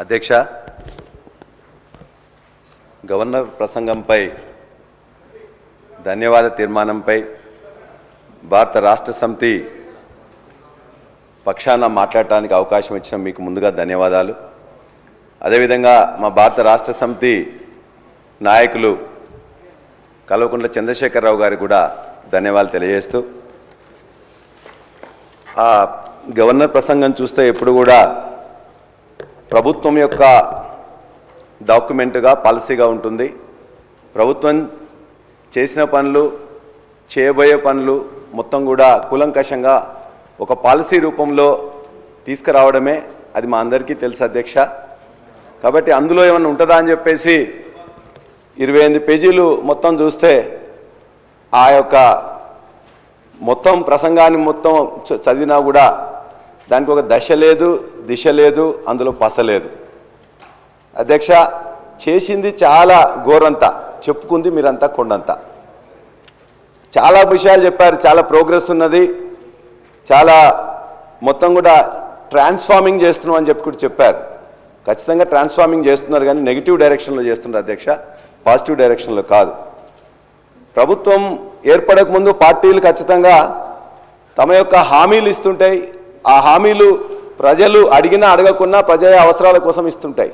అధ్యక్ష, గవర్నర్ ప్రసంగంపై ధన్యవాద తీర్మానంపై భారత రాష్ట్ర సమితి పక్షాన మాట్లాడటానికి అవకాశం ఇచ్చిన మీకు ముందుగా ధన్యవాదాలు. అదేవిధంగా మా భారత రాష్ట్ర సమితి నాయకులు కల్వకుంట్ల చంద్రశేఖరరావు గారికి కూడా ధన్యవాదాలు తెలియజేస్తూ, ఆ గవర్నర్ ప్రసంగం చూస్తే ఎప్పుడు కూడా ప్రభుత్వం యొక్క డాక్యుమెంట్గా పాలసీగా ఉంటుంది. ప్రభుత్వం చేసిన పనులు, చేయబోయే పనులు మొత్తం కూడా కూలంకషంగా ఒక పాలసీ రూపంలో తీసుకురావడమే అది మా అందరికీ తెలుసు అధ్యక్ష. కాబట్టి అందులో ఏమన్నా ఉంటుందా అని చెప్పేసి 28 పేజీలు మొత్తం చూస్తే ఆ యొక్క మొత్తం ప్రసంగాన్ని మొత్తం చదివినా కూడా దానికి ఒక దశ లేదు, దిశ లేదు, అందులో పస లేదు. అధ్యక్ష, చేసింది చాలా ఘోరంతా, చెప్పుకుంది మీరంతా కొండంతా. చాలా విషయాలు చెప్పారు, చాలా ప్రోగ్రెస్ ఉన్నది, చాలా మొత్తం కూడా ట్రాన్స్ఫార్మింగ్ చేస్తున్నాం అని చెప్పి కూడా చెప్పారు. ఖచ్చితంగా ట్రాన్స్ఫార్మింగ్ చేస్తున్నారు, కానీ నెగిటివ్ డైరెక్షన్లో చేస్తున్నారు అధ్యక్ష, పాజిటివ్ డైరెక్షన్లో కాదు. ప్రభుత్వం ఏర్పడక ముందు పార్టీలు ఖచ్చితంగా తమ యొక్క హామీలు ఇస్తుంటాయి. ఆ హామీలు ప్రజలు అడిగినా అడగకున్నా ప్రజల అవసరాల కోసం ఇస్తుంటాయి.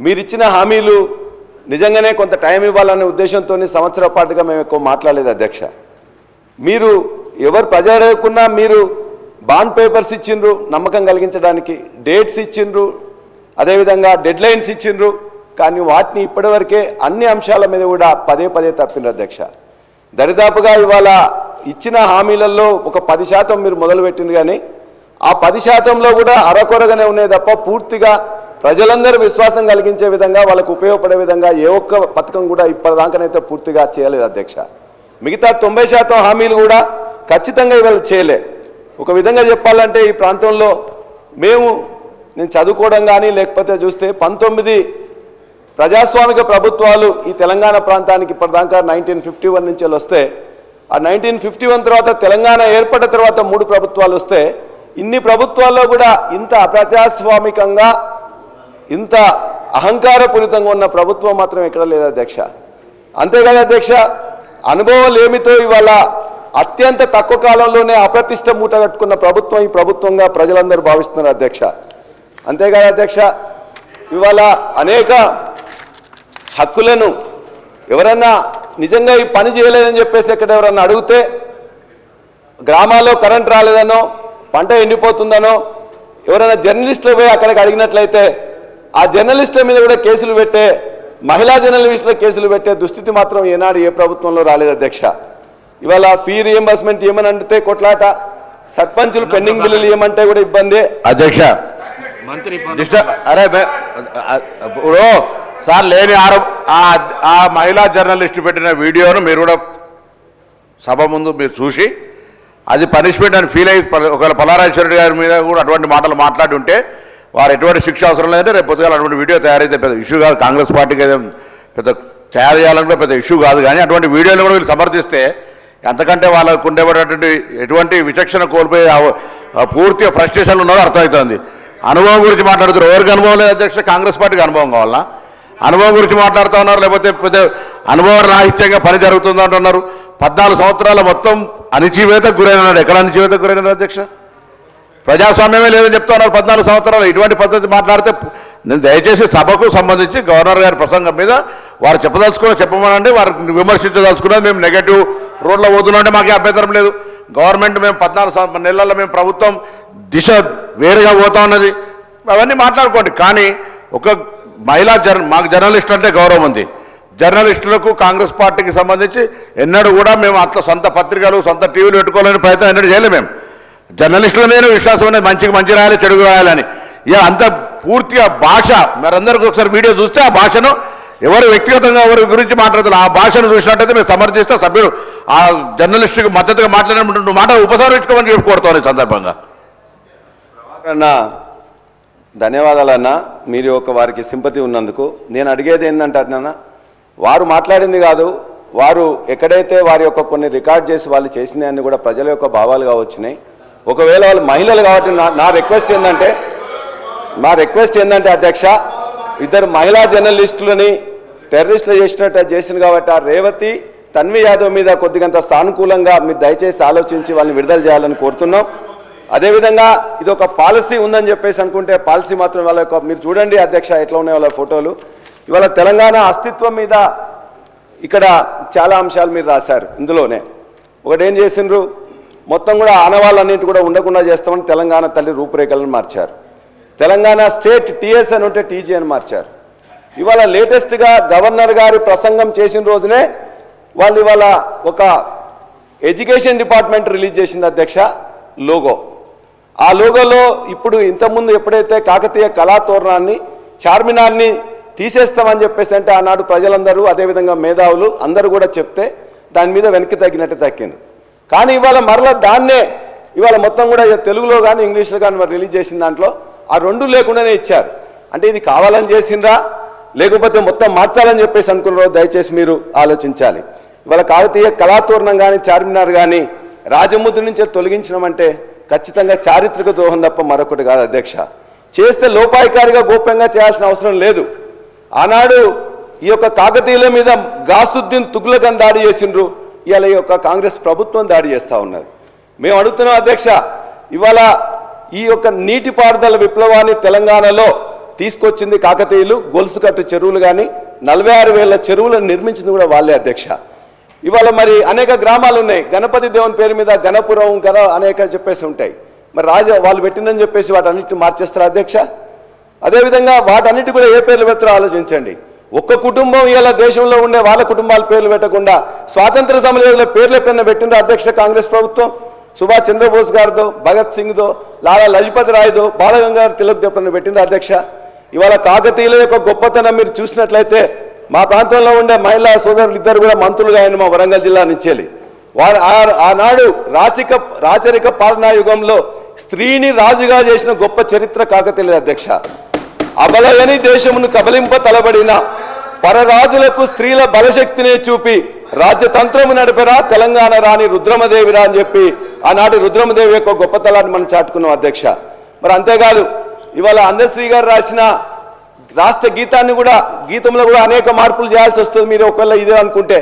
మీరిచ్చిన హామీలు నిజంగానే కొంత టైం ఇవ్వాలనే ఉద్దేశంతో సంవత్సరాల పాటుగా మేము ఎక్కువ మాట్లాడలేదు అధ్యక్ష. మీరు ఎవరు ప్రజలు అడగకున్నా మీరు బాండ్ పేపర్స్ ఇచ్చిండ్రు, నమ్మకం కలిగించడానికి డేట్స్ ఇచ్చిండ్రు, అదేవిధంగా డెడ్ లైన్స్ ఇచ్చిండ్రు, కానీ వాటిని ఇప్పటివరకే అన్ని అంశాల మీద కూడా పదే పదే తప్పిండ్రు అధ్యక్ష. దరిదాపుగా ఇవాళ ఇచ్చిన హామీలలో ఒక 10% మీరు మొదలుపెట్టింది, కానీ ఆ 10%లో కూడా అరకొరగానే ఉన్నాయి తప్ప పూర్తిగా ప్రజలందరూ విశ్వాసం కలిగించే విధంగా, వాళ్ళకు ఉపయోగపడే విధంగా ఏ ఒక్క పథకం కూడా ఇప్పటిదాకానైతే పూర్తిగా చేయలేదు అధ్యక్ష. మిగతా 90% హామీలు కూడా ఖచ్చితంగా ఇవాళ చేయలే. ఒక విధంగా చెప్పాలంటే ఈ ప్రాంతంలో నేను చదువుకోవడం కానీ లేకపోతే చూస్తే 19 ప్రజాస్వామిక ప్రభుత్వాలు ఈ తెలంగాణ ప్రాంతానికి ఇప్పటిదాకా 1951 నుంచి వస్తే, ఆ 1951 తర్వాత తెలంగాణ ఏర్పడిన తర్వాత 3 ప్రభుత్వాలు వస్తే, ఇన్ని ప్రభుత్వాల్లో కూడా ఇంత అప్రజాస్వామికంగా ఇంత అహంకారపూరితంగా ఉన్న ప్రభుత్వం మాత్రం ఎక్కడ లేదు అధ్యక్ష. అంతేకాదు అధ్యక్ష, అనుభవాలు ఏమితో ఇవాళ అత్యంత తక్కువ కాలంలోనే అప్రతిష్ట మూట కట్టుకున్న ప్రభుత్వం ఈ ప్రభుత్వంగా ప్రజలందరూ భావిస్తున్నారు అధ్యక్ష. అంతేకాదు అధ్యక్ష, ఇవాళ అనేక హక్కులను ఎవరన్నా నిజంగా ఈ పని చేయలేదని చెప్పేసి ఎక్కడ ఎవరన్నా అడిగితే, గ్రామాల్లో కరెంట్ రాలేదనో, పంట ఎండిపోతుందనో ఎవరైనా జర్నలిస్టులు పోయి అక్కడికి అడిగినట్లయితే ఆ జర్నలిస్టుల మీద కూడా కేసులు పెట్టే, మహిళా జర్నలిస్టుల కేసులు పెట్టే దుస్థితి మాత్రం ఏనాడు ఏ ప్రభుత్వంలో రాలేదు అధ్యక్ష. ఇవాళ ఫీ రియంబర్స్మెంట్ ఏమని అంటే కొట్లాట, సర్పంచులు పెండింగ్ బిల్లులు ఏమంటే కూడా ఇబ్బంది అధ్యక్ష. అరే ఇప్పుడు సార్ లేని ఆ మహిళా జర్నలిస్ట్ పెట్టిన వీడియోను మీరు కూడా సభ ముందు మీరు చూసి అది పనిష్మెంట్ అని ఫీల్ అయ్యి ఒకవేళ పల్లారాజేశ్వరరెడ్డి గారి మీద కూడా అటువంటి మాటలు మాట్లాడి ఉంటే వారు ఎటువంటి శిక్ష అవసరం లేదంటే రేపు పొద్దుగా అటువంటి వీడియో తయారైతే పెద్ద ఇష్యూ కాదు. కాంగ్రెస్ పార్టీకి అయితే పెద్ద తయారు చేయాలంటే పెద్ద ఇష్యూ కాదు, కానీ అటువంటి వీడియోలు కూడా వీళ్ళు సమర్థిస్తే అంతకంటే వాళ్ళకు ఉండేటువంటి ఎటువంటి విచక్షణ కోల్పోయి పూర్తిగా ఫ్రస్ట్రేషన్లు ఉన్నారో అర్థమవుతుంది. అనుభవం గురించి మాట్లాడుతారు. ఎవరికి అనుభవం లేదు అధ్యక్ష? కాంగ్రెస్ పార్టీకి అనుభవం కావాలా? అనుభవం గురించి మాట్లాడుతూ ఉన్నారు, లేకపోతే పెద్ద అనుభవ రాహిత్యంగా పని జరుగుతుంది అంటున్నారు. 14 సంవత్సరాల మొత్తం అణిచివేతకు గురైనాడు. ఎక్కడ అణిచివేతకు గురైనాడు అధ్యక్ష? ప్రజాస్వామ్యమే లేదని చెప్తా ఉన్నారు. 14 సంవత్సరాలు ఇటువంటి పద్ధతి మాట్లాడితే నేను దయచేసి సభకు సంబంధించి గవర్నర్ గారి ప్రసంగం మీద వారు చెప్పమనండి. వారికి విమర్శించదలుచుకున్నది మేము నెగటివ్ రోడ్లో పోతున్నామంటే మాకే అభ్యంతరం లేదు. గవర్నమెంట్ మేము 14 నెలల్లో మేము ప్రభుత్వం దిశ వేరుగా పోతా ఉన్నది, అవన్నీ మాట్లాడుకోండి. కానీ ఒక మాకు జర్నలిస్ట్ అంటే గౌరవం ఉంది. జర్నలిస్టులకు కాంగ్రెస్ పార్టీకి సంబంధించి ఎన్నడూ కూడా మేము అట్లా సొంత పత్రికలు సొంత టీవీలు పెట్టుకోవాలని ప్రయత్నం ఎన్నడూ చేయలేము. మేము జర్నలిస్టుల మీద విశ్వాసం అనేది మంచి రాయాలి, చెడుగు రాయాలని. ఇక అంత పూర్తిగా భాష మరందరికీ ఒకసారి వీడియో చూస్తే ఆ భాషను ఎవరు వ్యక్తిగతంగా ఎవరి గురించి మాట్లాడుతున్నారు ఆ భాషను చూసినట్టయితే మేము సమర్థిస్తే సభ్యులు ఆ జర్నలిస్టుకి మద్దతుగా మాట్లాడినటువంటి మాట ఉపసంహరించుకోమని చెప్పి కోరుతాను ఈ సందర్భంగా. ధన్యవాదాలన్నా, మీరు ఒక వారికి సింపతి ఉన్నందుకు. నేను అడిగేది ఏంటంటే అన్న, వారు మాట్లాడింది కాదు, వారు ఎక్కడైతే వారి యొక్క కొన్ని రికార్డ్ చేసి వాళ్ళు చేసినవన్నీ కూడా ప్రజల యొక్క భావాలుగా వచ్చినాయి. ఒకవేళ వాళ్ళు మహిళలు కాబట్టి నా రిక్వెస్ట్ ఏంటంటే మా రిక్వెస్ట్ ఏంటంటే అధ్యక్ష, ఇద్దరు మహిళా జర్నలిస్టులని టెర్రరిస్టులు చేసింది కాబట్టి ఆ రేవతి తన్వి యాదవ్ మీద కొద్దిగంత సానుకూలంగా మీరు దయచేసి ఆలోచించి వాళ్ళని విడుదల చేయాలని కోరుతున్నాం. అదేవిధంగా ఇది ఒక పాలసీ ఉందని చెప్పేసి అనుకుంటే పాలసీ మాత్రం వాళ్ళ యొక్క మీరు చూడండి అధ్యక్ష ఎట్లా ఉన్నాయి వాళ్ళ ఫోటోలు. ఇవాళ తెలంగాణ అస్తిత్వం మీద ఇక్కడ చాలా అంశాలు మీరు రాశారు. ఇందులోనే ఒకటేం చేసిండ్రు, మొత్తం కూడా ఆనవాళ్ళన్నింటి కూడా ఉండకుండా చేస్తామని తెలంగాణ తల్లి రూపురేఖలను మార్చారు. తెలంగాణ స్టేట్ టీఎస్ అని ఉంటే టీజీ అని మార్చారు. ఇవాళ లేటెస్ట్గా గవర్నర్ గారి ప్రసంగం చేసిన రోజునే వాళ్ళు ఇవాళ ఒక ఎడ్యుకేషన్ డిపార్ట్మెంట్ రిలీజ్ చేసింది అధ్యక్ష లోగో. ఆ లోగోలో ఇప్పుడు ఇంతకుముందు ఎప్పుడైతే కాకతీయ కళాతోరణాన్ని చార్మినార్ని తీసేస్తామని చెప్పేసి అంటే ఆనాడు ప్రజలందరూ అదేవిధంగా మేధావులు అందరూ కూడా చెప్తే దాని మీద వెనక్కి తగ్గినట్టు తగ్గింది. కానీ ఇవాళ మరలా దాన్నే ఇవాళ మొత్తం కూడా తెలుగులో కానీ ఇంగ్లీష్లో కానీ మరి రిలీజ్ చేసిన దాంట్లో ఆ రెండు లేకుండానే ఇచ్చారు. అంటే ఇది కావాలని చేసిండ్రా లేకపోతే మొత్తం మార్చాలని చెప్పేసి అనుకున్నారో దయచేసి మీరు ఆలోచించాలి. ఇవాళ కాకతీయ కళాతోరణం కానీ చార్మినార్ కానీ రాజముద్ర నుంచే తొలగించడం ఖచ్చితంగా చారిత్రక ద్రోహం తప్ప మరొకటి కాదు అధ్యక్ష. చేస్తే లోపాయికారిగా గోప్యంగా చేయాల్సిన అవసరం లేదు. ఆనాడు ఈ యొక్క కాకతీయుల మీద గాసుద్దీన్ తుగ్లక్ దాడి చేసిండ్రు, ఇవాళ ఈ యొక్క కాంగ్రెస్ ప్రభుత్వం దాడి చేస్తూ ఉన్నది. మేము అడుగుతున్నాం అధ్యక్ష, ఇవాళ ఈ యొక్క నీటిపారుదల విప్లవాన్ని తెలంగాణలో తీసుకొచ్చింది కాకతీయులు. గొలుసుకట్టు చెరువులు కానీ 46,000 చెరువులను నిర్మించింది కూడా వాళ్ళే అధ్యక్ష. ఇవాళ మరి అనేక గ్రామాలు ఉన్నాయి, గణపతి దేవుని పేరు మీద గణపురం అనేక చెప్పేసి ఉంటాయి. మరి వాళ్ళు పెట్టిందని చెప్పేసి వాటన్నిటిని మార్చేస్తారు అధ్యక్ష. అదేవిధంగా వాటన్నిటి కూడా ఏ పేర్లు పెడతారో ఆలోచించండి. ఒక్క కుటుంబం ఇలా దేశంలో ఉండే వాళ్ళ కుటుంబాల పేర్లు పెట్టకుండా స్వాతంత్ర సమయంలో పేర్లు ఎప్పుడైనా పెట్టిండ్రు అధ్యక్ష కాంగ్రెస్ ప్రభుత్వం? సుభాష్ చంద్రబోస్ గారితో, భగత్ సింగ్తో, లాలా లజపత్ రాయ్తో, బాలగంగాధర్ తిలక్ ఎప్పుడైనా పెట్టిండ్రు అధ్యక్ష? ఇవాళ కాకతీయుల యొక్క గొప్పతనం మీరు చూసినట్లయితే మా ప్రాంతంలో ఉండే మహిళా సోదరులు ఇద్దరు కూడా మంత్రులుగా ఆయన మా వరంగల్ జిల్లా నుంచి వారు ఆనాడు రాచరిక పాలనా యుగంలో స్త్రీని రాజుగా చేసిన గొప్ప చరిత్ర కాకతీయుల అధ్యక్ష. అబలయని దేశమును కబలింప తలబడిన పరరాజులకు స్త్రీల బలశక్తిని చూపి రాజ్యతంత్రము నడిపరా తెలంగాణ రాణి రుద్రమదేవిరా అని చెప్పి ఆనాడు రుద్రమదేవి యొక్క గొప్పతనాన్ని మనం చాటుకున్నాం అధ్యక్ష. మరి అంతేకాదు ఇవాళ అందశ్రీ గారు రాసిన రాష్ట్ర గీతంలో కూడా అనేక మార్పులు చేయాల్సి వస్తుంది. మీరు ఒకవేళ ఇదే అనుకుంటే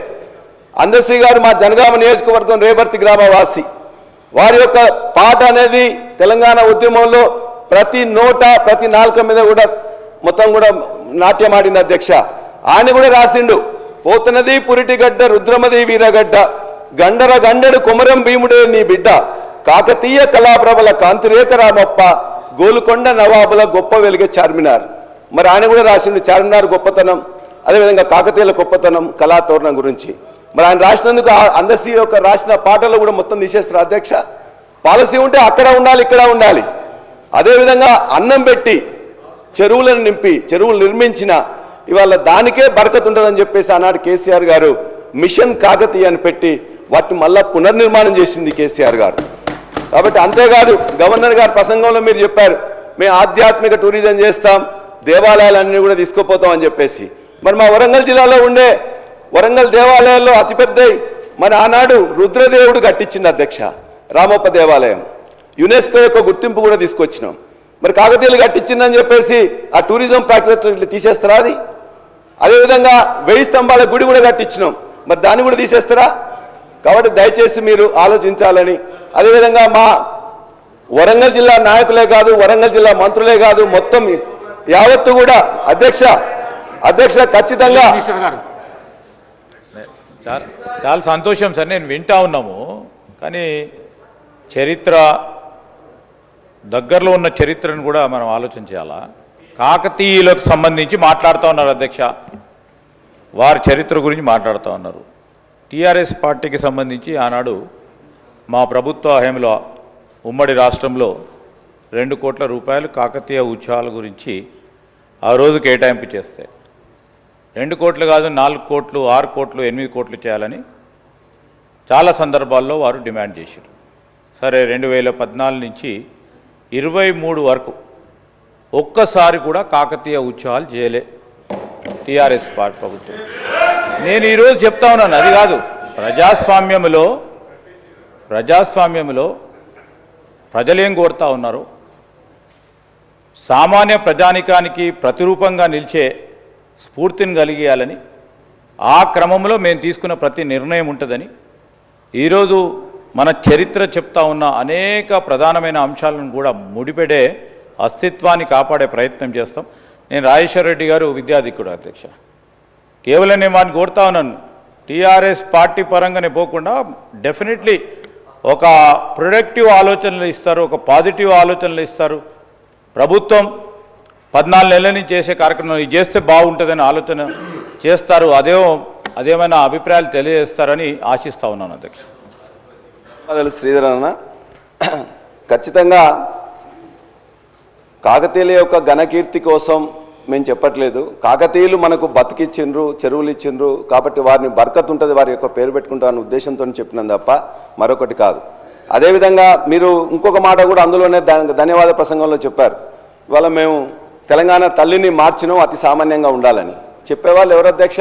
అందశ్రీ గారు మా జనగామ నియోజకవర్గం రేపర్తి గ్రామవాసి. వారి యొక్క పాట అనేది తెలంగాణ ఉద్యమంలో ప్రతి నోట ప్రతి నాలుక మీద కూడా మొత్తం కూడా నాట్యమాడింది అధ్యక్ష. ఆయన కూడా రాసిండు, పోతున్నది పురిటిగడ్డ రుద్రమది వీరగడ్డ గండర గండెడు కుమరం భీముడే నీ బిడ్డ కాకతీయ కళాప్రభల కాంతిరేక రామప్ప గోలుకొండ నవాబుల గొప్ప వెలుగే చార్మినార్. మరి ఆయన కూడా రాసిండు చార్మినార్ గొప్పతనం, అదేవిధంగా కాకతీయుల గొప్పతనం, కళాతోరణం గురించి. మరి ఆయన రాసినందుకు అందశ్రీ యొక్క రాసిన పాటలు కూడా మొత్తం తీసేస్తారు అధ్యక్ష. పాలసీ ఉంటే అక్కడ ఉండాలి, ఇక్కడ ఉండాలి. అదేవిధంగా అన్నం పెట్టి చెరువులను నింపి చెరువులు నిర్మించిన ఇవాళ దానికే బరకత్ ఉంటుందని చెప్పేసి ఆనాడు కేసీఆర్ గారు మిషన్ కాకతీయ అని పెట్టి వాటిని మళ్ళా పునర్నిర్మాణం చేసింది కేసీఆర్ గారు. కాబట్టి అంతేకాదు గవర్నర్ గారు ప్రసంగంలో మీరు చెప్పారు, మేము ఆధ్యాత్మిక టూరిజం చేస్తాం, దేవాలయాలన్నీ కూడా తీసుకుపోతాం అని చెప్పేసి. మరి మా వరంగల్ జిల్లాలో ఉండే వరంగల్ దేవాలయాల్లో అతిపెద్ద మన ఆనాడు రుద్రదేవుడు కట్టించింది అధ్యక్ష రామప్ప దేవాలయం. యునెస్కో యొక్క గుర్తింపు కూడా తీసుకొచ్చినాం. మరి కాకతీయులు కట్టించిందని చెప్పేసి ఆ టూరిజం ప్యాకేజ్ తీసేస్తారా? అది అదేవిధంగా 1000 స్తంభాల గుడి కూడా కట్టించినాం, మరి దాన్ని కూడా తీసేస్తారా? కాబట్టి దయచేసి మీరు ఆలోచించాలని, అదేవిధంగా మా వరంగల్ జిల్లా నాయకులే కాదు, వరంగల్ జిల్లా మంత్రులే కాదు, మొత్తం యావత్తు కూడా అధ్యక్ష ఖచ్చితంగా చాలా సంతోషం సార్, నేను వింటా ఉన్నాము. కానీ చరిత్ర దగ్గరలో ఉన్న చరిత్రను కూడా మనం ఆలోచన చేయాలా. కాకతీయులకు సంబంధించి మాట్లాడుతూ ఉన్నారు అధ్యక్ష, వారి చరిత్ర గురించి మాట్లాడుతూ ఉన్నారు. టీఆర్ఎస్ పార్టీకి సంబంధించి ఆనాడు మా ప్రభుత్వ హయాంలో ఉమ్మడి రాష్ట్రంలో 2 కోట్ల రూపాయలు కాకతీయ ఉత్సవాల గురించి ఆ రోజు కేటాయింపు చేస్తే 2 కోట్లు కాదు 4 కోట్లు 6 కోట్లు 8 కోట్లు చేయాలని చాలా సందర్భాల్లో వారు డిమాండ్ చేశారు. సరే 2014 నుంచి 23 వరకు ఒక్కసారి కూడా కాకతీయ ఉత్సవాలు చేయలే టీఆర్ఎస్ పార్టీ ప్రభుత్వం. నేను ఈరోజు చెప్తా ఉన్నాను, అది కాదు, ప్రజాస్వామ్యంలో ప్రజలేం కోరుతా ఉన్నారు, సామాన్య ప్రజానికానికి ప్రతిరూపంగా నిలిచే స్ఫూర్తిని కలిగేయాలని, ఆ క్రమంలో మేము తీసుకున్న ప్రతి నిర్ణయం ఉంటుందని, ఈరోజు మన చరిత్ర చెప్తా ఉన్న అనేక ప్రధానమైన అంశాలను కూడా ముడిపెడే అస్తిత్వాన్ని కాపాడే ప్రయత్నం చేస్తాం. నేను రాజేశ్వర రెడ్డి గారు విద్యాధికుడు అధ్యక్ష, కేవలం నేను వాడిని కోరుతా ఉన్నాను, టీఆర్ఎస్ పార్టీ పరంగానే పోకుండా డెఫినెట్లీ ఒక ప్రొడక్టివ్ ఆలోచనలు ఇస్తారు, ఒక పాజిటివ్ ఆలోచనలు ఇస్తారు. ప్రభుత్వం 14 నెలల నుంచి చేసే కార్యక్రమం ఇది చేస్తే బాగుంటుందని ఆలోచన చేస్తారు. అదేమైనా అభిప్రాయాలు తెలియజేస్తారని ఆశిస్తూ ఉన్నాను అధ్యక్ష. శ్రీధర్ అన్న, ఖచ్చితంగా కాకతీయుల యొక్క ఘనకీర్తి కోసం మేము చెప్పట్లేదు. కాకతీయులు మనకు బతికిచ్చిండ్రు, చెరువులు ఇచ్చిండ్రు, కాబట్టి వారిని బర్కత్ ఉంటుంది, వారి యొక్క పేరు పెట్టుకుంటారన్న ఉద్దేశంతో చెప్పినాం తప్ప మరొకటి కాదు. అదేవిధంగా మీరు ఇంకొక మాట కూడా అందులోనే ధన్యవాద ప్రసంగంలో చెప్పారు, ఇవాళ మేము తెలంగాణ తల్లిని మార్చినాం అతి సామాన్యంగా ఉండాలని. చెప్పేవాళ్ళు ఎవరు అధ్యక్ష?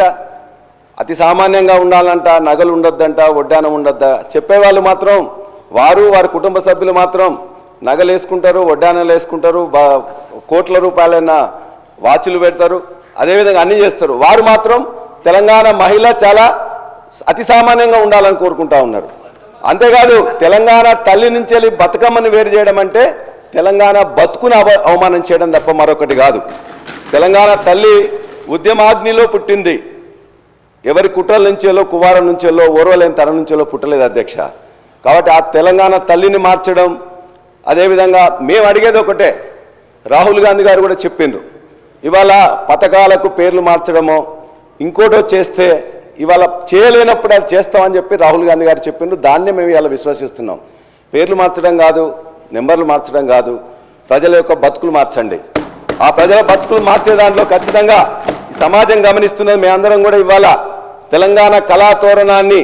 అతి సామాన్యంగా ఉండాలంట, నగలు ఉండొద్దంట, వడ్డానం ఉండొద్దా? చెప్పేవాళ్ళు మాత్రం వారి కుటుంబ సభ్యులు మాత్రం నగలు వేసుకుంటారు, వడ్డానాలు వేసుకుంటారు, కోట్ల రూపాయలైన వాచులు పెడతారు, అదేవిధంగా అన్నీ చేస్తారు. వారు మాత్రం తెలంగాణ మహిళ చాలా అతి సామాన్యంగా ఉండాలని కోరుకుంటా ఉన్నారు. అంతేకాదు తెలంగాణ తల్లి నుంచి వెళ్ళి బతుకమ్మని వేరు చేయడం అంటే తెలంగాణ బతుకును అవమానం చేయడం తప్ప మరొకటి కాదు. తెలంగాణ తల్లి ఉద్యమాగ్నిలో పుట్టింది, ఎవరి కుట్రల నుంచేలో, కువారం నుంచేలో, ఓర్వలేని తన నుంచేలో పుట్టలేదు అధ్యక్ష. కాబట్టి ఆ తెలంగాణ తల్లిని మార్చడం, అదేవిధంగా మేము అడిగేది ఒకటే, రాహుల్ గాంధీ గారు కూడా చెప్పిండ్రు, ఇవాళ పథకాలకు పేర్లు మార్చడమో ఇంకోటో చేస్తే ఇవాళ చేయలేనప్పుడు అది చేస్తామని చెప్పి రాహుల్ గాంధీ గారు చెప్పిండ్రు. దాన్నే మేము ఇవాళ విశ్వసిస్తున్నాం. పేర్లు మార్చడం కాదు, నెంబర్లు మార్చడం కాదు, ప్రజల యొక్క బతుకులు మార్చండి. ఆ ప్రజల బతుకులు మార్చే దాంట్లో ఖచ్చితంగా సమాజం గమనిస్తున్నది. మేమందరం కూడా ఇవాళ తెలంగాణ కళాతోరణాన్ని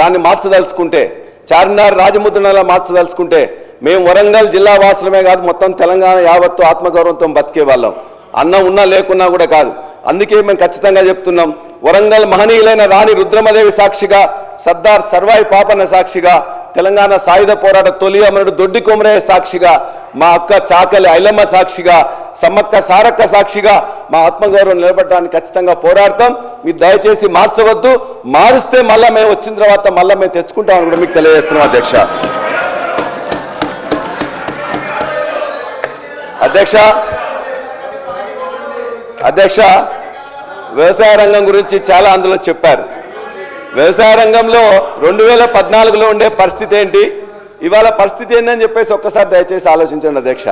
దాన్ని మార్చదలుచుకుంటే, చార్మినార్ రాజముద్రలా మార్చదలుచుకుంటే మేము వరంగల్ జిల్లా వాసులమే కాదు, మొత్తం తెలంగాణ యావత్తు ఆత్మగౌరవంతో బతికే వాళ్ళం, అన్నం ఉన్నా లేకున్నా కూడా కాదు. అందుకే మేము ఖచ్చితంగా చెప్తున్నాం, వరంగల్ మహనీయులైన రాణి రుద్రమదేవి సాక్షిగా, సర్దార్ సర్వాయి పాపన్న సాక్షిగా, తెలంగాణ సాయుధ పోరాట తొలి అమరుడు దొడ్డి కొమరయ్య సాక్షిగా, మా అక్క చాకలి ఐలమ్మ సాక్షిగా, సమ్మక్క సారక్క సాక్షిగా మా ఆత్మగౌరవం నిలబడడానికి ఖచ్చితంగా పోరాడతాం. మీరు దయచేసి మార్చవద్దు, మారిస్తే మళ్ళీ మేము వచ్చిన తర్వాత మళ్ళీ మేము తెచ్చుకుంటామని కూడా మీకు తెలియజేస్తున్నాం అధ్యక్ష. అధ్యక్ష వ్యవసాయ రంగం గురించి చాలా అందులో చెప్పారు. వ్యవసాయ రంగంలో 2014లో ఉండే పరిస్థితి ఏంటి, ఇవాళ పరిస్థితి ఏంటని చెప్పేసి ఒక్కసారి దయచేసి ఆలోచించండి అధ్యక్ష.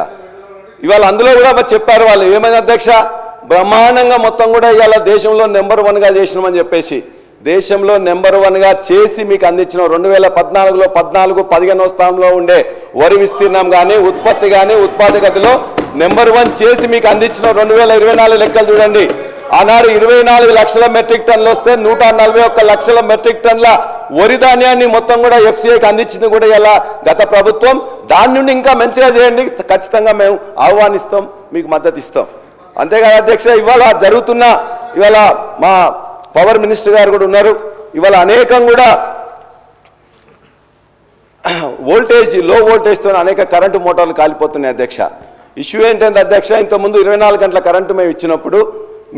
ఇవాళ అందులో కూడా చెప్పారు వాళ్ళు ఏమైంది అధ్యక్ష, బ్రహ్మాండంగా మొత్తం కూడా ఇవాళ దేశంలో నెంబర్ 1గా చేసినామని చెప్పేసి దేశంలో నెంబర్ 1గా చేసి మీకు అందించిన 2014లో 14-15వ స్థానంలో ఉండే వరి విస్తీర్ణం కానీ, ఉత్పత్తి కానీ, ఉత్పాదకతలో నెంబర్ 1 చేసి మీకు అందించిన 2024 లెక్కలు చూడండి. ఆనాడు 24 లక్షల మెట్రిక్ టన్నులు వస్తే 141 లక్షల మెట్రిక్ టన్నుల వరి ధాన్యాన్ని మొత్తం కూడా ఎఫ్సీఐకి అందించింది కూడా ఇలా గత ప్రభుత్వం. దాని నుండి ఇంకా మంచిగా చేయండి, ఖచ్చితంగా మేము ఆహ్వానిస్తాం, మీకు మద్దతు ఇస్తాం. అంతేకాదు అధ్యక్ష, ఇవాళ మా పవర్ మినిస్టర్ గారు కూడా ఉన్నారు. ఇవాళ అనేకం కూడా లో వోల్టేజ్తో అనేక కరెంటు మోటార్లు కాలిపోతున్నాయి అధ్యక్ష. ఇష్యూ ఏంటంటే అధ్యక్ష, ఇంతకుముందు 24 గంటల కరెంటు మేము ఇచ్చినప్పుడు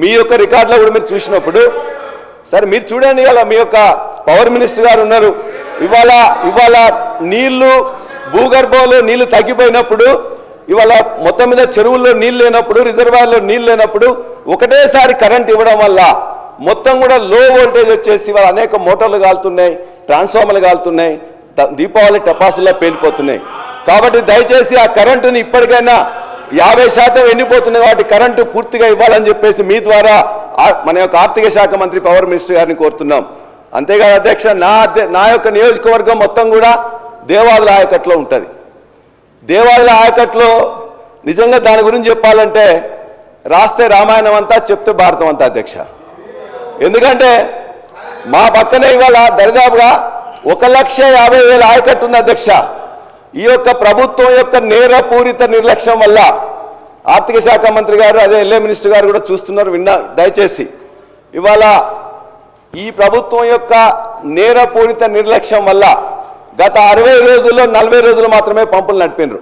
మీ యొక్క రికార్డులో కూడా మీరు చూసినప్పుడు, సరే మీరు చూడండి, ఇవాళ మీ యొక్క పవర్ మినిస్టర్ గారు ఉన్నారు. ఇవాళ నీళ్లు, భూగర్భంలో నీళ్లు తగ్గిపోయినప్పుడు, ఇవాళ మొత్తం మీద చెరువుల్లో నీళ్ళు లేనప్పుడు, రిజర్వాయర్లో నీళ్ళు లేనప్పుడు ఒకటేసారి కరెంట్ ఇవ్వడం వల్ల మొత్తం కూడా లో వోల్టేజ్ వచ్చేసి ఇవాళ అనేక మోటార్లు కాలుతున్నాయి, ట్రాన్స్ఫార్మర్లు కాలుతున్నాయి, దీపావళి టపాసుల్లో పేలిపోతున్నాయి. కాబట్టి దయచేసి ఆ కరెంటుని ఇప్పటికైనా 50% ఎండిపోతుంది కాబట్టి కరెంటు పూర్తిగా ఇవ్వాలని చెప్పేసి మీ ద్వారా మన యొక్క ఆర్థిక శాఖ మంత్రి పవర్ మినిస్టర్ గారిని కోరుతున్నాం. అంతేకాదు అధ్యక్ష, నా యొక్క నియోజకవర్గం మొత్తం కూడా దేవాదుల ఆయకట్లో ఉంటుంది. దేవాదుల ఆయకట్లో నిజంగా దాని గురించి చెప్పాలంటే రాస్తే రామాయణం అంతా, చెప్తే భారతం అంతా అధ్యక్ష. ఎందుకంటే మా పక్కనే ఇవాళ దరిదాపుగా 1,50,000 ఆయకట్టు ఉంది అధ్యక్ష. ఈ యొక్క ప్రభుత్వం యొక్క నేరపూరిత నిర్లక్ష్యం వల్ల ఆర్థిక శాఖ మంత్రి గారు, అదే ఎల్ఏ మినిస్టర్ గారు కూడా చూస్తున్నారు, దయచేసి ఇవాళ ఈ ప్రభుత్వం యొక్క నేరపూరిత నిర్లక్ష్యం వల్ల గత 60 రోజుల్లో 40 రోజులు మాత్రమే పంపులు నడిపినారు.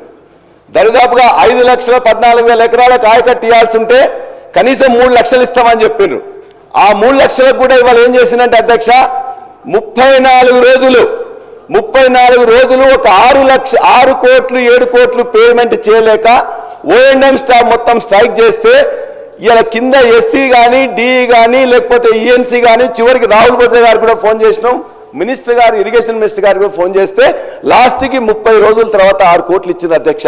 దరిదాపుగా 5,14,000 ఎకరాలకు ఆయకట్టు ఇవ్వాల్సి ఉంటే కనీసం 3 లక్షలు ఇస్తామని చెప్పిండ్రు. ఆ 3 లక్షలకు కూడా ఇవాళ ఏం చేసిందంటే అధ్యక్ష 34 రోజులు ఒక 6 కోట్లు 7 కోట్లు పేమెంట్ చేయలేక ఓఎండ్ఎం స్టాఫ్ మొత్తం స్ట్రైక్ చేస్తే ఇలా కింద ఎస్సీ కానీ డిఈ కానీ లేకపోతే ఈఎన్సీ కానీ చివరికి రాహుల్ బొజ్జ గారు కూడా ఫోన్ చేసినాం, మినిస్టర్ గారు ఇరిగేషన్ మినిస్టర్ గారు కూడా ఫోన్ చేస్తే లాస్ట్కి 30 రోజుల తర్వాత 6 కోట్లు ఇచ్చింది అధ్యక్ష.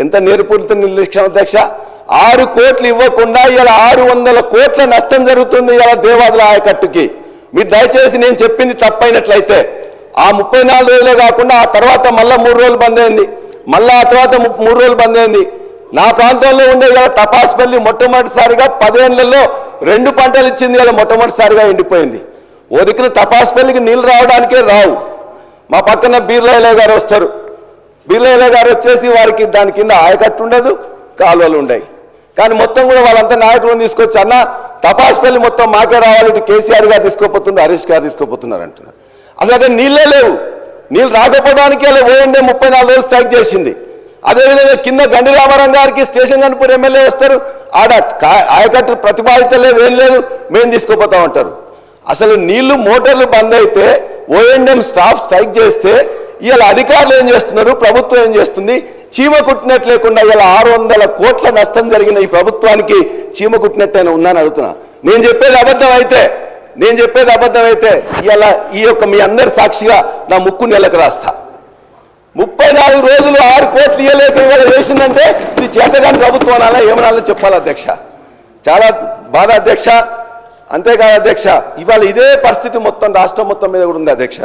ఎంత నేర్పూరిత నిర్లక్ష్యం అధ్యక్ష. 6 కోట్లు ఇవ్వకుండా ఇలా 600 కోట్ల నష్టం జరుగుతుంది ఇలా దేవాదుల ఆయకట్టుకి. మీరు దయచేసి నేను చెప్పింది తప్పైనట్లయితే ఆ 34 రోజులే కాకుండా ఆ తర్వాత మళ్ళీ 3 రోజులు బంద్ అయింది, మళ్ళీ ఆ తర్వాత 3 రోజులు బంద్ అయింది. నా ప్రాంతంలో ఉండే ఇలా తపాస్పల్లి మొట్టమొదటిసారిగా 10 ఏళ్లలో 2 పంటలు ఇచ్చింది, ఇలా మొట్టమొదటిసారిగా ఎండిపోయింది. ఓ దిక్కున తపాస్పల్లికి నీళ్ళు రావడానికే రావు. మా పక్కన బీర్లయ్య గారు వస్తారు, బీర్లయ్య గారు వచ్చేసి వారికి దాని కింద ఆయకట్టు ఉండదు, కాలువలు ఉండవు. కానీ మొత్తం కూడా వాళ్ళంతా నాయకులను తీసుకొచ్చి అన్న తపాస్పల్లి మొత్తం మాకే రావాలి, ఇటు కేసీఆర్ గారు తీసుకోపోతున్నారు, హరీష్ గారు తీసుకోపోతున్నారు అంటున్నారు. అసలు అక్కడ నీళ్ళే లేవు. నీళ్ళు రాకపోవడానికి అలా ఓఎండే 34 రోజులు స్ట్రైక్ చేసింది. అదేవిధంగా కింద గండి రామారావు గారికి స్టేషన్ కనుపూర్ ఎమ్మెల్యే వస్తారు, ఆడ ఆయకట్టు ప్రతిపాదిత లేదు, ఏం లేదు, మేము తీసుకోపోతాం అంటారు. అసలు నీళ్లు మోటార్లు బంద్ అయితే ఓఎండ్ఎం స్టాఫ్ స్ట్రైక్ చేస్తే ఇవాళ అధికారులు ఏం చేస్తున్నారు, ప్రభుత్వం ఏం చేస్తుంది? చీమ కుట్టినట్టు లేకుండా ఇలా 600 కోట్ల నష్టం జరిగిన ఈ ప్రభుత్వానికి చీమ కుట్టినట్టయినా ఉందని అడుగుతున్నా. నేను చెప్పేది అబద్ధం అయితే ఇలా ఈ యొక్క మీ అందరి సాక్షిగా నా ముక్కు నెలకు రాస్తా. 34 రోజులు 6 కోట్లు ఇవ్వలేక ఇవాళ చేసిందంటే ఇది చేతగాని ప్రభుత్వం అనాలా ఏమనాలో చెప్పాలి అధ్యక్ష. చాలా బాధ అధ్యక్ష. అంతేకాదు అధ్యక్ష, ఇవాళ ఇదే పరిస్థితి మొత్తం రాష్ట్రం మొత్తం మీద కూడా ఉంది అధ్యక్ష.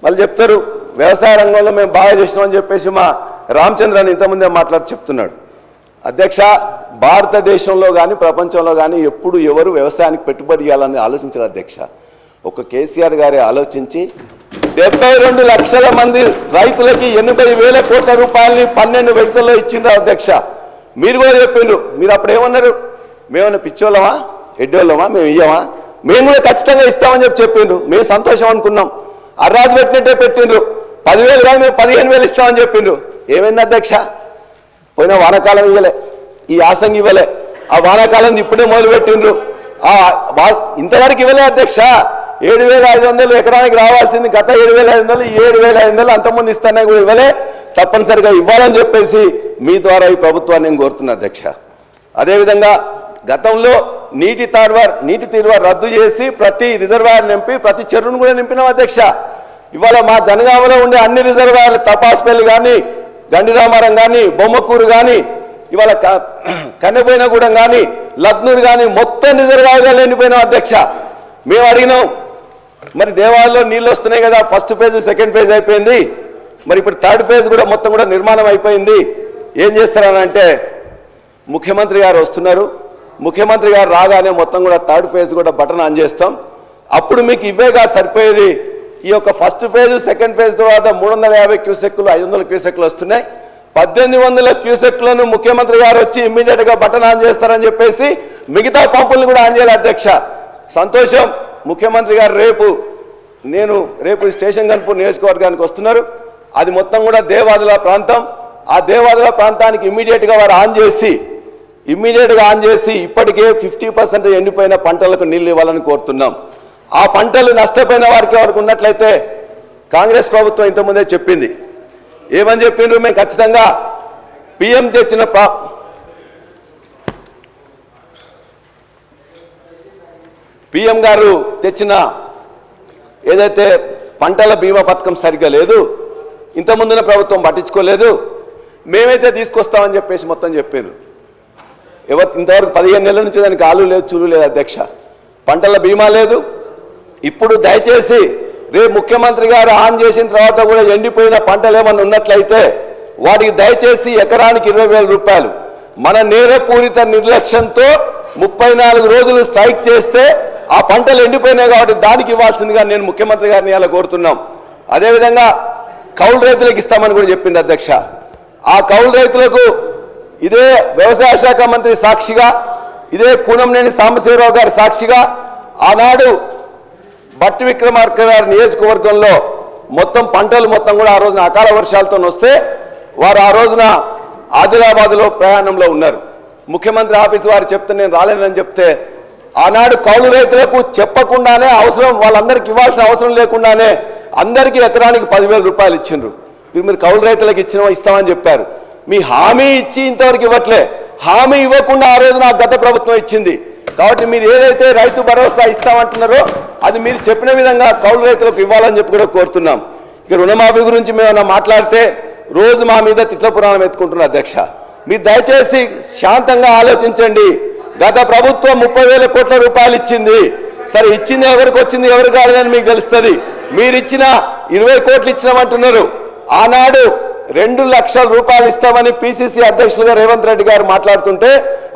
మళ్ళీ చెప్తారు వ్యవసాయ రంగంలో మేము బాగా చేసినామని చెప్పేసి మా రామచంద్రని ఇంతకుముందే మాట్లాడి చెప్తున్నాడు. అధ్యక్ష, భారతదేశంలో కానీ ప్రపంచంలో కానీ ఎప్పుడు ఎవరు వ్యవసాయానికి పెట్టుబడి ఇవ్వాలని ఆలోచించారు అధ్యక్ష. ఒక కేసీఆర్ గారే ఆలోచించి 72 లక్షల మంది రైతులకి 80,000 కోట్ల రూపాయలని 12 విడతల్లో ఇచ్చిండ్రు అధ్యక్ష. మీరు కూడా చెప్పిండ్రు, మీరు అప్పుడు ఏమన్నారు? మేమన్నా పిచ్చోళ్ళమా, ఎడ్డోళ్ళమా, మేము ఇయ్యమా? మేము కూడా ఖచ్చితంగా ఇస్తామని చెప్పిండ్రు. మేము సంతోషం అనుకున్నాం. అర్రాజు పెట్టినట్టే పెట్టిండ్రు. 10,000 కానీ మేము 15,000 ఇస్తామని చెప్పిండ్రు. ఏమైంది అధ్యక్ష? పోయిన వానాకాలం ఇవ్వలే, ఈ యాసంగి ఇవ్వలే, ఆ వానాకాలం ఇప్పుడే మొదలు పెట్టిండ్రు. ఇంతవరకు ఇవ్వలే అధ్యక్ష. 7,500 ఎకరానికి రావాల్సింది గత 7,500, 7,500 అంతకుముందు ఇస్తానే కూడా ఇవ్వలే. తప్పనిసరిగా ఇవ్వాలని చెప్పేసి మీ ద్వారా ఈ ప్రభుత్వాన్ని నేను కోరుతున్నా అధ్యక్ష. అదేవిధంగా గతంలో నీటి తీరువారు రద్దు చేసి ప్రతి రిజర్వాయర్ నింపి ప్రతి చెరువును కూడా నింపినాం అధ్యక్ష. ఇవాళ మా జనగామలో ఉండే అన్ని రిజర్వాయర్లు తపాస్పల్లి కానీ, గండి రామారం కానీ, బొమ్మకూరు కానీ, ఇవాళ కన్నెపోయినగూడెం కానీ, లక్నూరు కానీ మొత్తం రిజర్వాయర్లు ఎండిపోయినాం అధ్యక్ష. మేము అడిగినాం, మరి దేవాలయంలో నీళ్ళు వస్తున్నాయి కదా, ఫస్ట్ ఫేజ్ సెకండ్ ఫేజ్ అయిపోయింది, మరి ఇప్పుడు థర్డ్ ఫేజ్ కూడా మొత్తం కూడా నిర్మాణం అయిపోయింది, ఏం చేస్తారనంటే ముఖ్యమంత్రి గారు వస్తున్నారు, ముఖ్యమంత్రి గారు రాగానే మొత్తం కూడా థర్డ్ ఫేజ్ కూడా బటన్ ఆన్ చేస్తాం, అప్పుడు మీకు ఇవేగా సరిపోయేది. ఈ యొక్క ఫస్ట్ ఫేజ్ సెకండ్ ఫేజ్ తర్వాత 350 క్యూసెక్కులు 500 క్యూసెక్కులు వస్తున్నాయి. 1800 క్యూసెక్లను ముఖ్యమంత్రి గారు వచ్చి ఇమ్మీడియట్గా బటన్ ఆన్ చేస్తారని చెప్పేసి మిగతా పంపులను కూడా ఆన్ చేయాలి అధ్యక్ష. సంతోషం, ముఖ్యమంత్రి గారు రేపు స్టేషన్ కనుపూర్ నియోజకవర్గానికి వస్తున్నారు. అది మొత్తం కూడా దేవాదుల ప్రాంతం. ఆ దేవాదుల ప్రాంతానికి ఇమ్మీడియట్గా వారు ఆన్ చేసి ఇప్పటికే 50% ఎండిపోయిన పంటలకు నీళ్ళు ఇవ్వాలని కోరుతున్నాం. ఆ పంటలు నష్టపోయిన వారికి ఎవరికి ఉన్నట్లయితే కాంగ్రెస్ ప్రభుత్వం ఇంతకుముందే చెప్పింది. ఏమని చెప్పిండ్రు? మేము ఖచ్చితంగా పిఎం గారు తెచ్చిన ఏదైతే పంటల బీమా పథకం సరిగ్గా లేదు, ఇంతకుముందున ప్రభుత్వం పట్టించుకోలేదు, మేమైతే తీసుకొస్తామని చెప్పేసి మొత్తం చెప్పిండ్రు. ఇంతవరకు 15 నెలల నుంచి దానికి ఆలు లేదు, చూలు లేదు అధ్యక్ష. పంటల బీమా లేదు. ఇప్పుడు దయచేసి రేపు ముఖ్యమంత్రి గారు ఆన్ చేసిన తర్వాత కూడా ఎండిపోయిన పంటలు ఏమన్నా ఉన్నట్లయితే వాటికి దయచేసి ఎకరానికి 20,000 రూపాయలు. మన నేరపూరిత నిర్లక్ష్యంతో 34 రోజులు స్ట్రైక్ చేస్తే ఆ పంటలు ఎండిపోయినాయి కాబట్టి దానికి ఇవ్వాల్సిందిగా నేను ముఖ్యమంత్రి గారిని అలా కోరుతున్నాం. అదేవిధంగా కౌలు రైతులకు ఇస్తామని కూడా చెప్పింది అధ్యక్ష. ఆ కౌలు రైతులకు ఇదే వ్యవసాయ శాఖ మంత్రి సాక్షిగా, ఇదే కూనంనేని సాంబశివరావు గారి సాక్షిగా ఆనాడు బట్టి విక్రమార్క గారి నియోజకవర్గంలో మొత్తం పంటలు మొత్తం కూడా ఆ రోజున అకాల వర్షాలతో వస్తే వారు ఆ రోజున ఆదిలాబాద్లో ప్రయాణంలో ఉన్నారు. ముఖ్యమంత్రి ఆఫీస్ వారు చెప్తే నేను రాలేనని చెప్తే ఆనాడు కౌలు రైతులకు చెప్పకుండానే అవసరం వాళ్ళందరికీ ఇవ్వాల్సిన అవసరం లేకుండానే అందరికీ ఎకరానికి 10,000 రూపాయలు ఇచ్చిండ్రు. మీరు కౌలు రైతులకు ఇస్తామని చెప్పారు. మీ హామీ ఇచ్చి ఇంతవరకు ఇవ్వట్లే. హామీ ఇవ్వకుండా ఆ రోజు నాకు గత ప్రభుత్వం ఇచ్చింది. కాబట్టి మీరు ఏదైతే రైతు భరోసా ఇస్తామంటున్నారో అది మీరు చెప్పిన విధంగా కౌలు రైతులకు ఇవ్వాలని చెప్పి కూడా కోరుతున్నాం. ఇక రుణమాఫీ గురించి మేము మాట్లాడితే రోజు మా మీద తిట్ల పురాణం ఎత్తుకుంటున్నారు అధ్యక్ష. మీరు దయచేసి శాంతంగా ఆలోచించండి. గత ప్రభుత్వం 30,000 కోట్ల రూపాయలు ఇచ్చింది. సరే ఇచ్చింది ఎవరికి వచ్చింది ఎవరు కాదని మీకు తెలుస్తుంది. మీరు ఇచ్చిన 20 కోట్లు ఇచ్చినామంటున్నారు. ఆనాడు 2 లక్షల రూపాయలు ఇస్తామని పిసిసి అధ్యక్షులుగా రేవంత్ రెడ్డి గారు మాట్లాడుతుంటే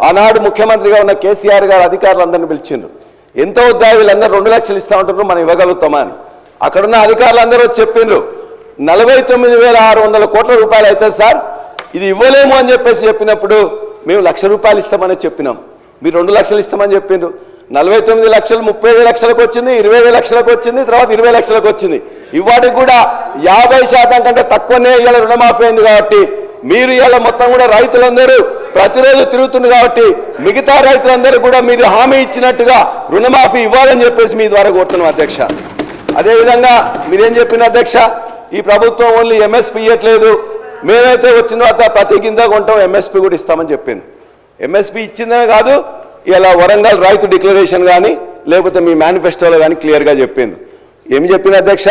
ఆనాడు ముఖ్యమంత్రిగా ఉన్న కేసీఆర్ గారు అధికారులందరినీ పిలిచిండ్రు. ఎంతో వద్దా వీళ్ళందరూ 2 లక్షలు ఇస్తామంటున్నారు, మనం ఇవ్వగలుగుతామా అని. అక్కడున్న అధికారులందరూ చెప్పిండ్రు 49,600 కోట్ల రూపాయలు అవుతుంది సార్, ఇది ఇవ్వలేము అని చెప్పినప్పుడు మేము 1,00,000 రూపాయలు ఇస్తామని చెప్పినాం. మీరు 2 లక్షలు ఇస్తామని చెప్పిండ్రు. 49 లక్షలు 30 లక్షలకు వచ్చింది, 20 లక్షలకు వచ్చింది, తర్వాత 20 లక్షలకు వచ్చింది. ఇవాటికి కూడా 50% కంటే తక్కువనే ఇవాళ రుణమాఫీ అయింది. కాబట్టి మీరు ఇవాళ మొత్తం కూడా రైతులందరూ ప్రతిరోజు తిరుగుతుంది. కాబట్టి మిగతా రైతులందరూ కూడా మీరు హామీ ఇచ్చినట్టుగా రుణమాఫీ ఇవ్వాలని చెప్పేసి మీ ద్వారా కోరుతున్నాం అధ్యక్ష. అదేవిధంగా మీరేం చెప్పిన అధ్యక్ష, ఈ ప్రభుత్వం ఓన్లీ ఎంఎస్పీ ఇవ్వట్లేదు, మేమైతే వచ్చిన తర్వాత ప్రతి గింజ కొంటాం ఎంఎస్పీ కూడా ఇస్తామని చెప్పింది. ఎంఎస్పీ ఇచ్చిందే కాదు, ఇలా వరంగల్ రైతు డిక్లరేషన్ కానీ లేకపోతే మీ మేనిఫెస్టోలో కానీ క్లియర్గా చెప్పింది. ఏమి చెప్పిన అధ్యక్ష,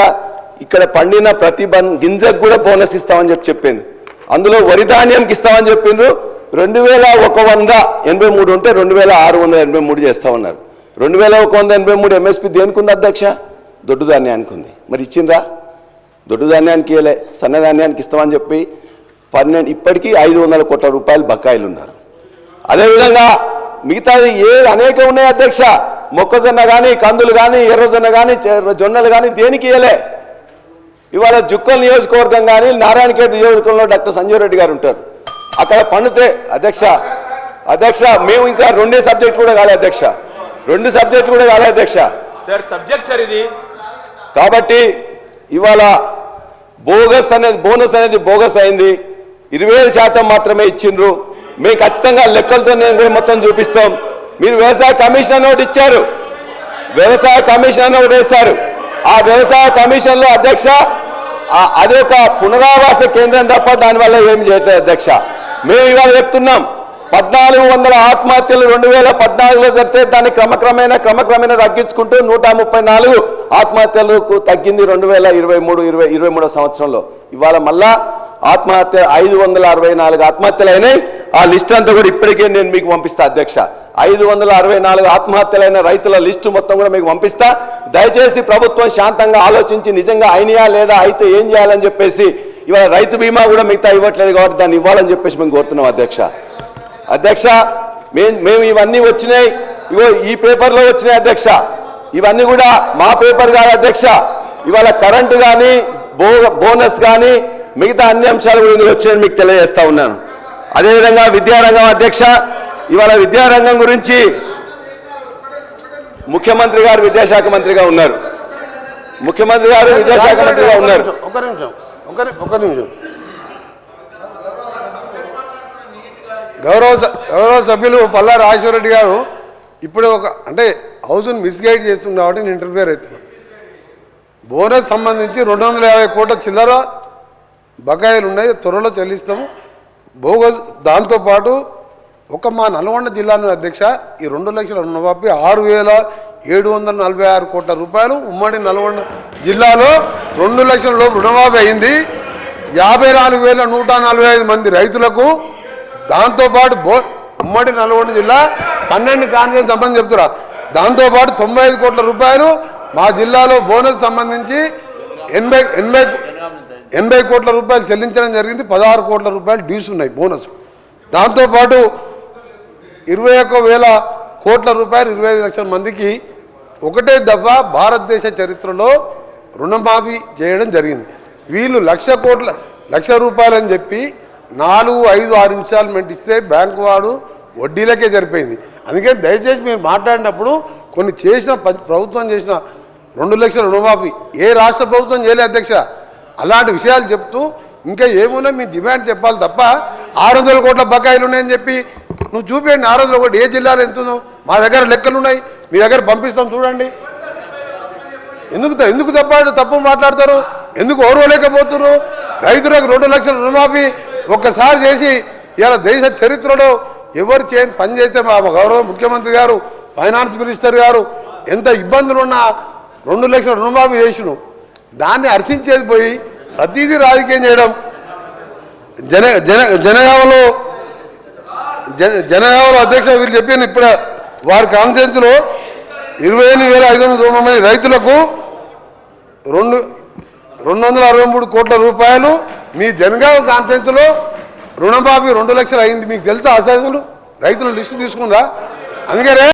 ఇక్కడ పండిన ప్రతి గింజకు కూడా బోనస్ ఇస్తామని చెప్పింది. అందులో వరి ధాన్యంకి ఇస్తామని చెప్పిండ్రు. 2,183 ఉంటే 2,683 చేస్తామన్నారు. 2,183 ఎంఎస్పీ దేనికి ఉంది అధ్యక్ష? దొడ్డు ధాన్యానికి ఉంది. మరి ఇచ్చిండ్రా? దొడ్డు ధాన్యానికి ఇవ్వలే, సన్నధాన్యానికి ఇస్తామని చెప్పి 12 ఇప్పటికీ 500 కోట్ల రూపాయలు బకాయిలు ఉన్నారు. అదేవిధంగా మిగతాది అనేక ఉన్నాయి అధ్యక్ష. మొక్కజొన్న కానీ, కందులు కానీ, ఎర్రజొన్న కానీ, జొన్నలు కానీ దేనికి ఇవ్వలే. ఇవాళ జుక్కల్ నియోజకవర్గం కానీ నారాయణఖేడ్ నియోజకవర్గంలో డాక్టర్ సంజయ్ రెడ్డి గారు ఉంటారు. అక్కడ పండితే అధ్యక్ష మేము ఇంకా 2 సబ్జెక్ట్ కూడా కాలే అధ్యక్ష, 2 సబ్జెక్ట్ కూడా కాలే అధ్యక్ష సబ్జెక్ట్ సార్ ఇది. కాబట్టి ఇవాళ బోనస్ అనేది బోగస్ అయింది. 25% మాత్రమే ఇచ్చిండ్రు. మేము ఖచ్చితంగా లెక్కలతో మొత్తం చూపిస్తాం. మీరు వ్యవసాయ కమిషన్ ఒకటి ఇచ్చారు, వ్యవసాయ కమిషన్ ఒకటి వేశారు. ఆ వ్యవసాయ కమిషన్లో అధ్యక్ష అది ఒక పునరావాస కేంద్రం తప్ప దానివల్ల ఏమి చేయట్లేదు అధ్యక్ష. మేము ఇవాళ చెప్తున్నాం 1,400 ఆత్మహత్యలు 2014లో జరిగితే దాన్ని క్రమక్రమేణా తగ్గించుకుంటూ 134 ఆత్మహత్యలకు తగ్గింది 2023 సంవత్సరంలో. ఇవాళ మళ్ళా ఆత్మహత్య 564 ఆత్మహత్యలు అయినాయి. ఆ లిస్ట్ అంతా కూడా ఇప్పటికే నేను మీకు పంపిస్తా అధ్యక్ష. 564 ఆత్మహత్యలైన రైతుల లిస్టు మొత్తం కూడా మీకు పంపిస్తా. దయచేసి ప్రభుత్వం శాంతంగా ఆలోచించి నిజంగా అయినాయా లేదా, అయితే ఏం చేయాలని చెప్పేసి ఇవాళ రైతు బీమా కూడా మిగతా ఇవ్వట్లేదు కాబట్టి దాన్ని ఇవ్వాలని చెప్పేసి మేము కోరుతున్నాం అధ్యక్ష. మేము ఇవన్నీ వచ్చినాయి, ఇగో ఈ పేపర్లో వచ్చినాయి అధ్యక్ష. ఇవన్నీ కూడా మా పేపర్ కాదు అధ్యక్ష. ఇవాళ కరెంటు కానీ బోనస్ కానీ మిగతా అన్ని అంశాలు కూడా ఇందులో వచ్చాయని మీకు తెలియజేస్తా ఉన్నాను. అదేవిధంగా విద్యారంగం అధ్యక్ష, ఇవాళ విద్యారంగం గురించి ముఖ్యమంత్రి గారు విద్యాశాఖ మంత్రిగా ఉన్నారు. ముఖ్యమంత్రి గారు విద్యాశాఖ మంత్రిగా ఉన్నారు. ఒక్క నిమిషం. గౌరవ సభ్యులు పల్లా రాజేశ్వరరెడ్డి గారు ఇప్పుడు అంటే హౌస్ను మిస్గైడ్ చేస్తుంది కాబట్టి నేను ఇంటర్ఫియర్ అవుతున్నాను. బోనస్ సంబంధించి 250 కోట్ల చిల్లర బకాయిలు ఉన్నాయి, త్వరలో చెల్లిస్తాము. దాంతోపాటు మా నల్గొండ జిల్లాను అధ్యక్ష ఈ 2 లక్షల రుణమాఫీ 6,746 కోట్ల రూపాయలు ఉమ్మడి నల్గొండ జిల్లాలో 2 లక్షల లోపు రుణమాఫీ అయింది. 54,145 మంది రైతులకు. దాంతోపాటు ఉమ్మడి నల్గొండ జిల్లా 12 కాన్ఫరెన్స్ సంబంధించి చెప్తున్నా. దాంతోపాటు 95 కోట్ల రూపాయలు మా జిల్లాలో బోనస్ సంబంధించి 80 కోట్ల రూపాయలు చెల్లించడం జరిగింది. 16 కోట్ల రూపాయలు డ్యూస్ ఉన్నాయి బోనస్. దాంతోపాటు 21,000 కోట్ల రూపాయలు 25 లక్షల మందికి ఒకటే దఫా భారతదేశ చరిత్రలో రుణమాఫీ చేయడం జరిగింది. వీళ్ళు 1,00,000 రూపాయలు అని చెప్పి 4, 5, 6 ఇన్స్టాల్మెంట్ ఇస్తే బ్యాంకు వాడు వడ్డీలకే సరిపోయింది. అందుకని దయచేసి మీరు మాట్లాడినప్పుడు కొన్ని ప్రభుత్వం చేసిన 2 లక్షల రుణమాఫీ ఏ రాష్ట్ర ప్రభుత్వం చేయలేదు అధ్యక్ష. అలాంటి విషయాలు చెప్తూ ఇంకా ఏమున్నా మీ డిమాండ్ చెప్పాలి తప్ప 600 కోట్ల బకాయిలు ఉన్నాయని చెప్పి నువ్వు చూపించండి 600 కోట్లు ఏ జిల్లాలో ఎంత ఉందో మా దగ్గర లెక్కలు ఉన్నాయి మీ దగ్గర పంపిస్తాం చూడండి ఎందుకు తప్పు మాట్లాడతారు ఎందుకు ఓర్వలేకపోతున్నారు రైతులకు 2 లక్షల రుణమాఫీ ఒక్కసారి చేసి ఇలా దేశ చరిత్రలో ఎవరు చేయని పని చేస్తే మా గౌరవ ముఖ్యమంత్రి గారు ఫైనాన్స్ మినిస్టర్ గారు ఎంత ఇబ్బందులు ఉన్నా 2 లక్షల రుణమాఫీ చేసిను దాన్ని హర్షించేది పోయి ప్రతిదీ రాజకీయం చేయడం జనగామలో అధ్యక్ష వీళ్ళు చెప్పాను ఇప్పుడు వారి కాన్ఫరెన్స్లో 28,509 మంది రైతులకు 263 కోట్ల రూపాయలు మీ జనగామ కాన్ఫరెన్స్లో రుణమాఫీ 2 లక్షలు అయింది మీకు తెలుసా అసలు రైతుల లిస్టు తీసుకుందా అందుకనే